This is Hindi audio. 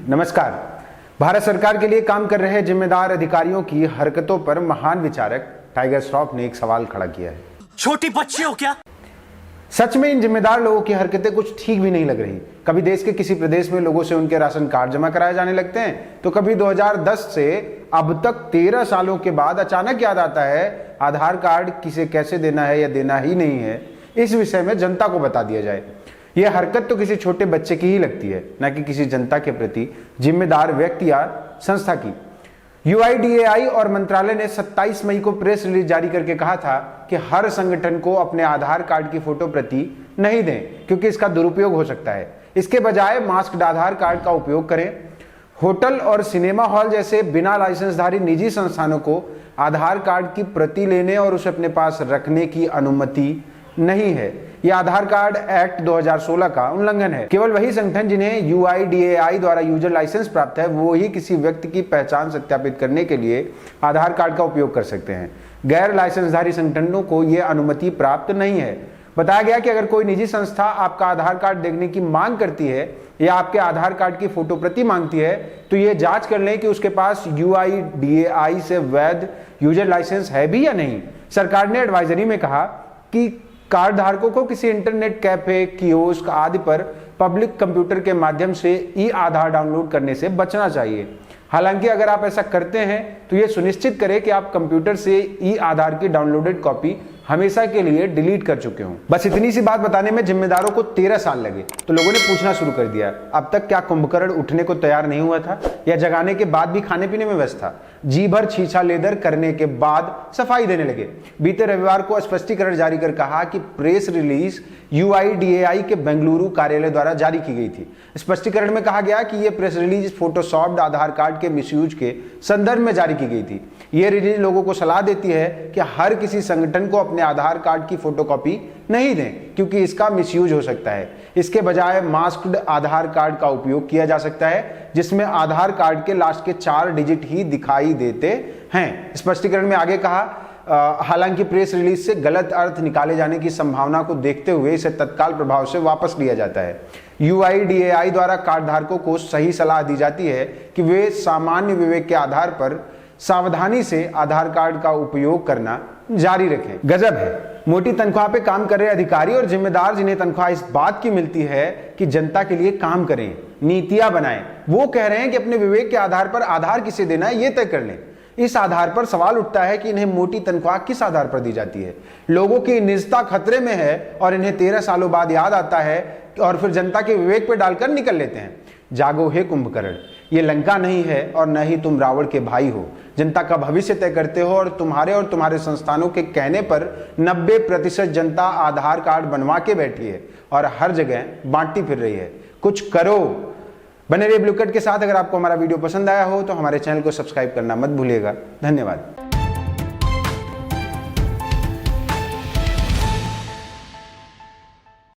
नमस्कार। भारत सरकार के लिए काम कर रहे जिम्मेदार अधिकारियों की हरकतों पर महान विचारक टाइगर श्रॉफ ने एक सवाल खड़ा किया है। छोटी बच्ची हो क्या? सच में इन जिम्मेदार लोगों की हरकतें कुछ ठीक भी नहीं लग रही। कभी देश के किसी प्रदेश में लोगों से उनके राशन कार्ड जमा कराए जाने लगते हैं, तो कभी 2010 से अब तक 13 सालों के बाद अचानक याद आता है आधार कार्ड किसे कैसे देना है या देना ही नहीं है, इस विषय में जनता को बता दिया जाए। यह हरकत तो किसी छोटे बच्चे की ही लगती है, न कि किसी जनता के प्रति जिम्मेदार व्यक्ति या संस्था की। UIDAI और मंत्रालय ने 27 मई को प्रेस रिलीज जारी करके कहा था कि हर संगठन को अपने आधार कार्ड की फोटो प्रति नहीं दें, क्योंकि इसका दुरुपयोग हो सकता है। इसके बजाय मास्क्ड आधार कार्ड का उपयोग करें। होटल और सिनेमा हॉल जैसे बिना लाइसेंसधारी निजी संस्थानों को आधार कार्ड की प्रति लेने और उसे अपने पास रखने की अनुमति नहीं है। यह आधार कार्ड एक्ट 2016 का उल्लंघन है। केवल वही संगठन जिन्हें UIDAI द्वारा यूजर लाइसेंस प्राप्त है, वो ही किसी व्यक्ति की पहचान सत्यापित करने के लिए आधार कार्ड का उपयोग कर सकते हैं। गैर लाइसेंसधारी संगठनों को यह अनुमति प्राप्त नहीं है। बताया गया कि अगर कोई निजी संस्था आपका आधार कार्ड देखने की मांग करती है या आपके आधार कार्ड की फोटो प्रति मांगती है, तो ये जांच कर लें कि उसके पास UIDAI से वैध यूजर लाइसेंस है भी या नहीं। सरकार ने एडवाइजरी में कहा कि कार्ड धारकों को किसी इंटरनेट कैफे, कियोस्क आदि पर पब्लिक कंप्यूटर के माध्यम से ई-आधार डाउनलोड करने से बचना चाहिए। हालांकि अगर आप ऐसा करते हैं तो यह सुनिश्चित करें कि आप कंप्यूटर से ई-आधार की डाउनलोडेड कॉपी हमेशा के लिए डिलीट कर चुके हों। बस इतनी सी बात बताने में जिम्मेदारों को 13 साल लगे, तो लोगों ने पूछना शुरू कर दिया, अब तक क्या कुंभकर्ण उठने को तैयार नहीं हुआ था या जगाने के बाद भी खाने पीने में व्यस्त था? जी भर छीछा लेदर करने के बाद सफाई देने लगे। बीते रविवार को स्पष्टीकरण जारी कर कहा कि प्रेस रिलीज UIDAI के बेंगलुरु कार्यालय द्वारा जारी की गई थी। स्पष्टीकरण में कहा गया कि यह प्रेस रिलीज फोटोशॉप्ड आधार कार्ड के मिसयूज के संदर्भ में जारी की गई थी। यह रिलीज लोगों को सलाह देती है कि हर किसी संगठन को अपने आधार कार्ड की फोटोकॉपी नहीं दें, क्योंकि इसका मिसयूज हो सकता है। इसके बजाय मास्क्ड आधार कार्ड का उपयोग किया जा सकता है, जिसमें आधार कार्ड के लास्ट के 4 डिजिट ही दिखाई देते हैं। स्पष्टीकरण में आगे कहा, हालांकि प्रेस रिलीज से गलत अर्थ निकाले जाने की संभावना को देखते हुए इसे तत्काल प्रभाव से वापस लिया जाता है। UIDAI द्वारा कार्ड धारकों को सही सलाह दी जाती है कि वे सामान्य विवेक के आधार पर सावधानी से आधार कार्ड का उपयोग करना जारी रखें। गजब है, मोटी तनख्वाह पे काम कर रहे अधिकारी और जिम्मेदार जिन्हें तनख्वाह इस बात की मिलती है कि जनता के लिए काम करें, नीतियां बनाएं, वो कह रहे हैं कि अपने विवेक के आधार पर आधार किसे देना है ये तय कर लें। इस आधार पर सवाल उठता है कि इन्हें मोटी तनख्वाह किस आधार पर दी जाती है? लोगों की निजता खतरे में है और इन्हें 13 सालों बाद याद आता है और फिर जनता के विवेक पर डालकर निकल लेते हैं। जागो हे कुंभकर्ण, ये लंका नहीं है और न ही तुम रावण के भाई हो। जनता का भविष्य तय करते हो और तुम्हारे संस्थानों के कहने पर 90% जनता आधार कार्ड बनवा के बैठी है और हर जगह बांटती फिर रही है। कुछ करो। बने रहिए ब्लू कट के साथ। अगर आपको हमारा वीडियो पसंद आया हो तो हमारे चैनल को सब्सक्राइब करना मत भूलिएगा। धन्यवाद।